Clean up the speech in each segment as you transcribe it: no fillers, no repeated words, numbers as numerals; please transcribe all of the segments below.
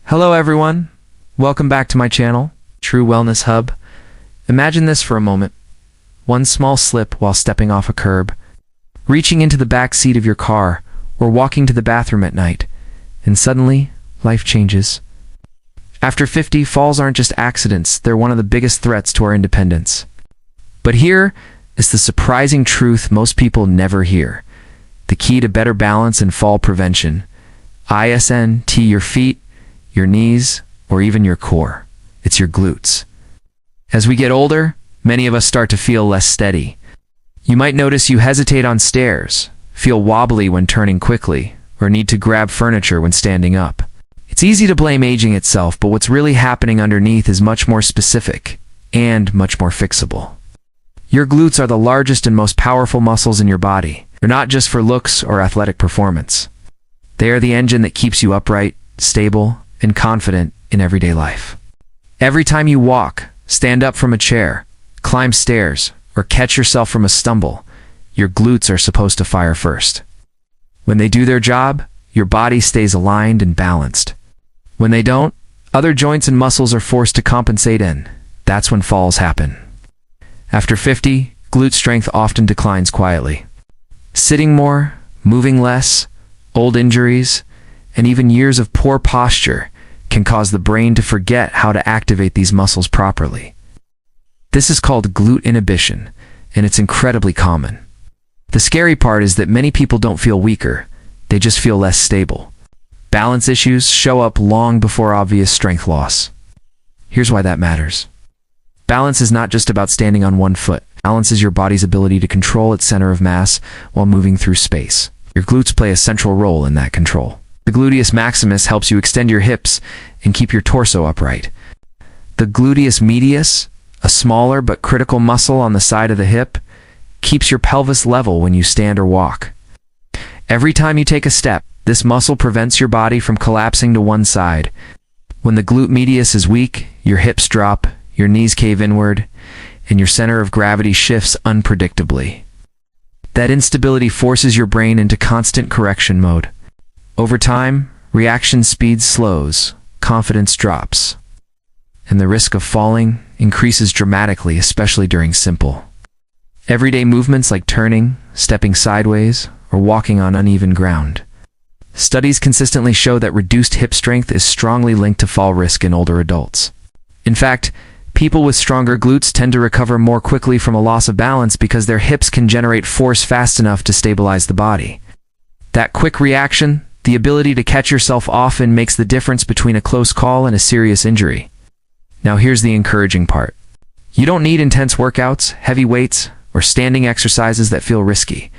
Hello everyone, welcome back to my channel, True Wellness Hub. Imagine this for a moment. One small slip while stepping off a curb, reaching into the back seat of your car, or walking to the bathroom at night, and suddenly, life changes. After 50, falls aren't just accidents, they're one of the biggest threats to our independence. But here is the surprising truth most people never hear. The key to better balance and fall prevention. ISNT your feet, your knees, or even your core. It's your glutes. As we get older, many of us start to feel less steady. You might notice you hesitate on stairs, feel wobbly when turning quickly, or need to grab furniture when standing up. It's easy to blame aging itself, but what's really happening underneath is much more specific and much more fixable. Your glutes are the largest and most powerful muscles in your body. They're not just for looks or athletic performance. They are the engine that keeps you upright, stable, and confident in everyday life. Every time you walk, stand up from a chair, climb stairs, or catch yourself from a stumble, your glutes are supposed to fire first. When they do their job, your body stays aligned and balanced. When they don't, other joints and muscles are forced to compensate, and that's when falls happen. After 50, glute strength often declines quietly. Sitting more, moving less, old injuries, and even years of poor posture can cause the brain to forget how to activate these muscles properly. This is called glute inhibition, and it's incredibly common. The scary part is that many people don't feel weaker, they just feel less stable. Balance issues show up long before obvious strength loss. Here's why that matters. Balance is not just about standing on one foot. Balance is your body's ability to control its center of mass while moving through space. Your glutes play a central role in that control. The gluteus maximus helps you extend your hips and keep your torso upright. The gluteus medius, a smaller but critical muscle on the side of the hip, keeps your pelvis level when you stand or walk. Every time you take a step, this muscle prevents your body from collapsing to one side. When the glute medius is weak, your hips drop, your knees cave inward, and your center of gravity shifts unpredictably. That instability forces your brain into constant correction mode. Over time, reaction speed slows, confidence drops, and the risk of falling increases dramatically, especially during simple, everyday movements like turning, stepping sideways, or walking on uneven ground. Studies consistently show that reduced hip strength is strongly linked to fall risk in older adults. In fact, people with stronger glutes tend to recover more quickly from a loss of balance because their hips can generate force fast enough to stabilize the body. That quick reaction, the ability to catch yourself, often makes the difference between a close call and a serious injury. Now here's the encouraging part. You don't need intense workouts, heavy weights, or standing exercises that feel risky.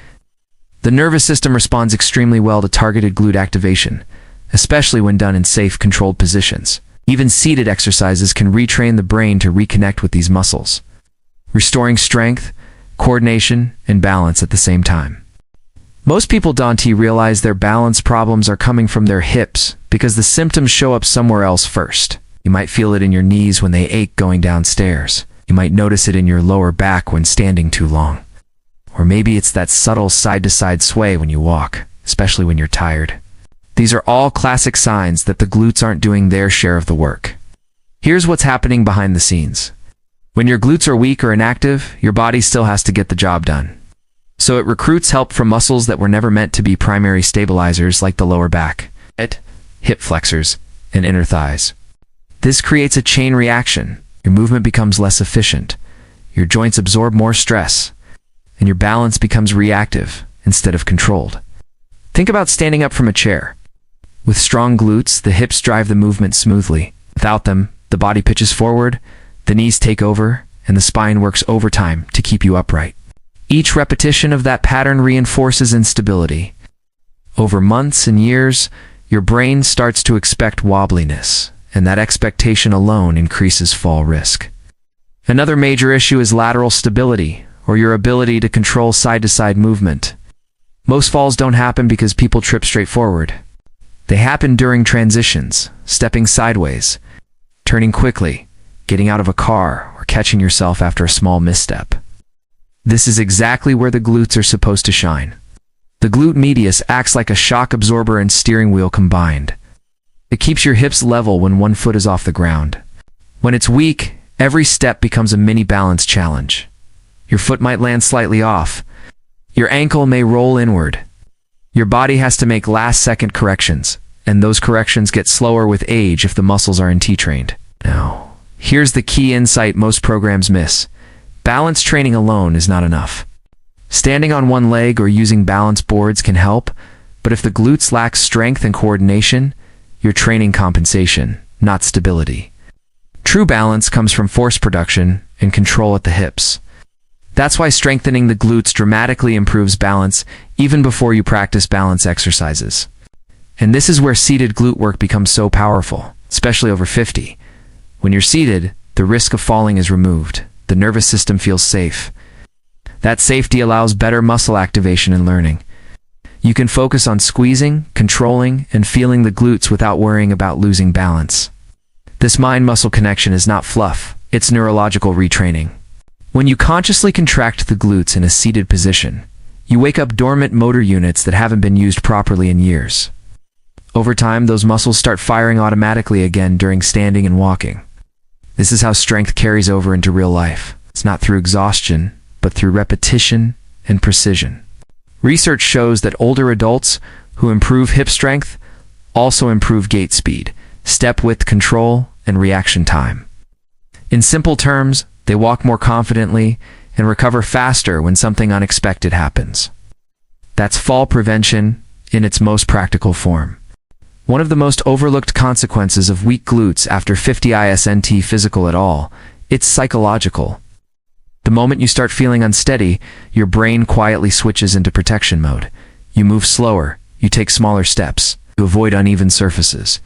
The nervous system responds extremely well to targeted glute activation, especially when done in safe, controlled positions. Even seated exercises can retrain the brain to reconnect with these muscles, restoring strength, coordination, and balance at the same time. Most people don't realize their balance problems are coming from their hips because the symptoms show up somewhere else first. You might feel it in your knees when they ache going downstairs. You might notice it in your lower back when standing too long. Or maybe it's that subtle side-to-side sway when you walk, especially when you're tired. These are all classic signs that the glutes aren't doing their share of the work. Here's what's happening behind the scenes. When your glutes are weak or inactive, your body still has to get the job done. So it recruits help from muscles that were never meant to be primary stabilizers, like the lower back, hip flexors, and inner thighs. This creates a chain reaction. Your movement becomes less efficient, your joints absorb more stress, and your balance becomes reactive instead of controlled. Think about standing up from a chair. With strong glutes, the hips drive the movement smoothly. Without them, the body pitches forward, the knees take over, and the spine works overtime to keep you upright. Each repetition of that pattern reinforces instability. Over months and years, your brain starts to expect wobbliness, and that expectation alone increases fall risk. Another major issue is lateral stability, or your ability to control side-to-side movement. Most falls don't happen because people trip straight forward. They happen during transitions, stepping sideways, turning quickly, getting out of a car, or catching yourself after a small misstep. This is exactly where the glutes are supposed to shine. The glute medius acts like a shock absorber and steering wheel combined. It keeps your hips level when one foot is off the ground. When it's weak, every step becomes a mini balance challenge. Your foot might land slightly off. Your ankle may roll inward. Your body has to make last-second corrections, and those corrections get slower with age if the muscles aren't T-trained. Now, here's the key insight most programs miss. Balance training alone is not enough. Standing on one leg or using balance boards can help, but if the glutes lack strength and coordination, you're training compensation, not stability. True balance comes from force production and control at the hips. That's why strengthening the glutes dramatically improves balance even before you practice balance exercises. And this is where seated glute work becomes so powerful, especially over 50. When you're seated, the risk of falling is removed. The nervous system feels safe. That safety allows better muscle activation and learning. You can focus on squeezing, controlling, and feeling the glutes without worrying about losing balance. This mind-muscle connection is not fluff, it's neurological retraining. When you consciously contract the glutes in a seated position, you wake up dormant motor units that haven't been used properly in years. Over time, those muscles start firing automatically again during standing and walking. This is how strength carries over into real life. It's not through exhaustion, but through repetition and precision. Research shows that older adults who improve hip strength also improve gait speed, step width control, and reaction time. In simple terms, they walk more confidently and recover faster when something unexpected happens. That's fall prevention in its most practical form. One of the most overlooked consequences of weak glutes after 50 isn't physical at all, it's psychological. The moment you start feeling unsteady, your brain quietly switches into protection mode. You move slower, you take smaller steps, you avoid uneven surfaces.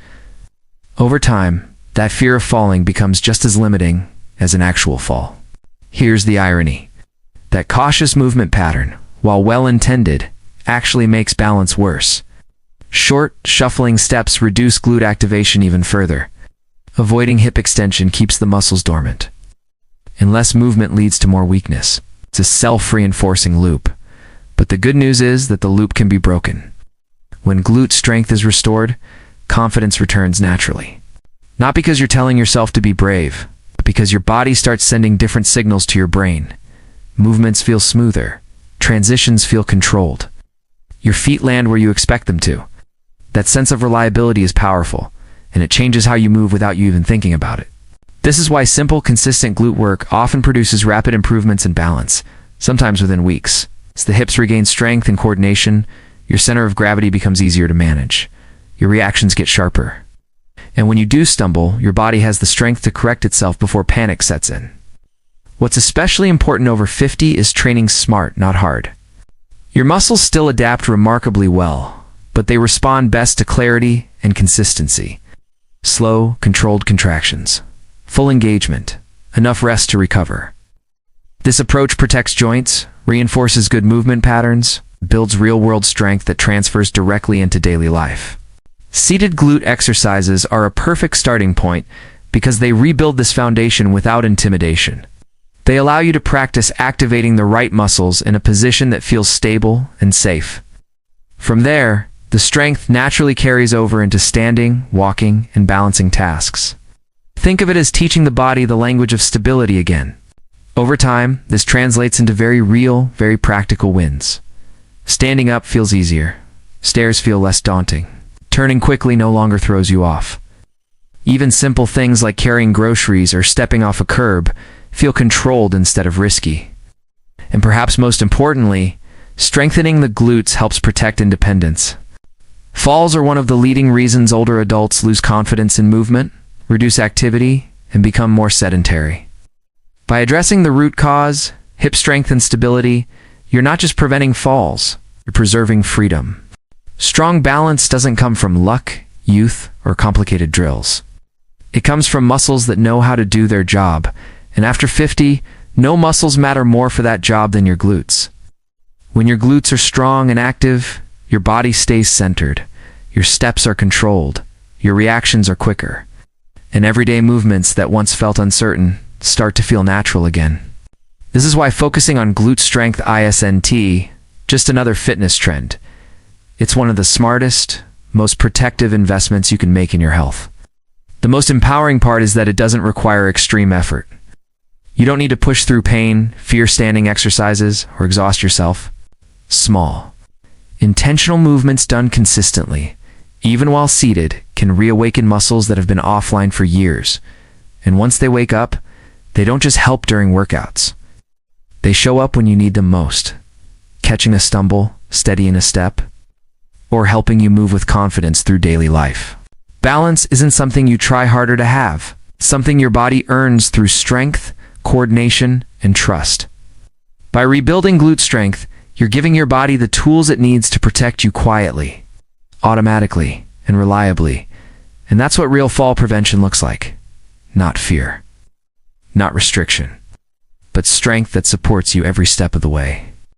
Over time, that fear of falling becomes just as limiting as an actual fall. Here's the irony. That cautious movement pattern, while well-intended, actually makes balance worse. Short, shuffling steps reduce glute activation even further. Avoiding hip extension keeps the muscles dormant. And less movement leads to more weakness. It's a self-reinforcing loop. But the good news is that the loop can be broken. When glute strength is restored, confidence returns naturally. Not because you're telling yourself to be brave, but because your body starts sending different signals to your brain. Movements feel smoother. Transitions feel controlled. Your feet land where you expect them to. That sense of reliability is powerful, and it changes how you move without you even thinking about it. This is why simple, consistent glute work often produces rapid improvements in balance, sometimes within weeks. As the hips regain strength and coordination, your center of gravity becomes easier to manage. Your reactions get sharper. And when you do stumble, your body has the strength to correct itself before panic sets in. What's especially important over 50 is training smart, not hard. Your muscles still adapt remarkably well, but they respond best to clarity and consistency. Slow, controlled contractions. Full engagement. Enough rest to recover. This approach protects joints, reinforces good movement patterns, builds real-world strength that transfers directly into daily life. Seated glute exercises are a perfect starting point because they rebuild this foundation without intimidation. They allow you to practice activating the right muscles in a position that feels stable and safe. From there, the strength naturally carries over into standing, walking, and balancing tasks. Think of it as teaching the body the language of stability again. Over time, this translates into very real, very practical wins. Standing up feels easier. Stairs feel less daunting. Turning quickly no longer throws you off. Even simple things like carrying groceries or stepping off a curb feel controlled instead of risky. And perhaps most importantly, strengthening the glutes helps protect independence. Falls are one of the leading reasons older adults lose confidence in movement, reduce activity, and become more sedentary. By addressing the root cause, hip strength and stability, you're not just preventing falls, you're preserving freedom. Strong balance doesn't come from luck, youth, or complicated drills. It comes from muscles that know how to do their job, and after 50, no muscles matter more for that job than your glutes. When your glutes are strong and active, your body stays centered, your steps are controlled, your reactions are quicker, and everyday movements that once felt uncertain start to feel natural again. This is why focusing on glute strength isn't just another fitness trend. It's one of the smartest, most protective investments you can make in your health. The most empowering part is that it doesn't require extreme effort. You don't need to push through pain, fear standing exercises, or exhaust yourself. Small, intentional movements done consistently, even while seated, can reawaken muscles that have been offline for years. And once they wake up, they don't just help during workouts. They show up when you need them most, catching a stumble, steadying a step, or helping you move with confidence through daily life. Balance isn't something you try harder to have, it's something your body earns through strength, coordination, and trust. By rebuilding glute strength, you're giving your body the tools it needs to protect you quietly, automatically, and reliably. And that's what real fall prevention looks like. Not fear, not restriction, but strength that supports you every step of the way.